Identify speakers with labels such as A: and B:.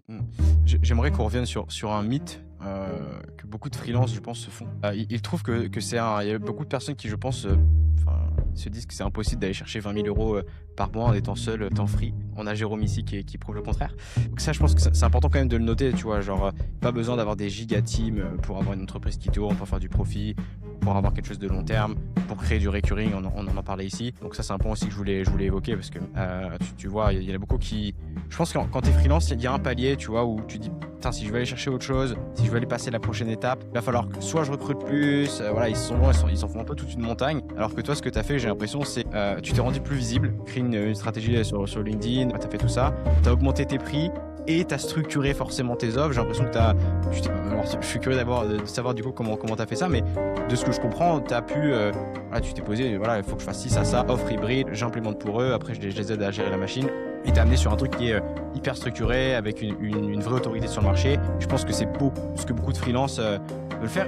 A: Mmh. J'aimerais qu'on revienne sur un mythe, que beaucoup de freelances, je pense, se font. Ils trouvent que c'est un il y a beaucoup de personnes qui, je pense, enfin, se disent que c'est impossible d'aller chercher 20 000 € par mois en étant seul, temps free. On a Jérôme ici qui prouve le contraire. Donc ça, je pense que c'est important quand même de le noter, tu vois? Genre, pas besoin d'avoir des giga teams, pour avoir une entreprise qui tourne, pour faire du profit, pour avoir quelque chose de long terme, pour créer du recurring, on en a parlé ici. Donc ça, c'est un point aussi que je voulais évoquer parce que, tu vois, il y en a beaucoup qui je pense que quand tu es freelance, il y a un palier, tu vois, où tu dis: «Putain, si je veux aller chercher autre chose, si je veux aller passer la prochaine étape, il va falloir que soit je recrute plus», voilà, ils sont loin, ils s'en font un peu toute une montagne. Alors que toi, ce que tu as fait, j'ai l'impression, c'est, tu t'es rendu plus visible, créé une stratégie sur LinkedIn, tu as fait tout ça, tu as augmenté tes prix et tu as structuré forcément tes offres. J'ai l'impression que alors je suis curieux de savoir du coup comment tu as fait ça, mais de ce que je comprends, tu as pu, voilà, tu t'es posé, voilà, il faut que je fasse ci, ça, offre hybride, j'implémente pour eux, après je les aide à gérer la machine. Il t'a amené sur un truc qui est hyper structuré, avec une vraie autorité sur le marché. Je pense que c'est ce que beaucoup de freelance veulent faire.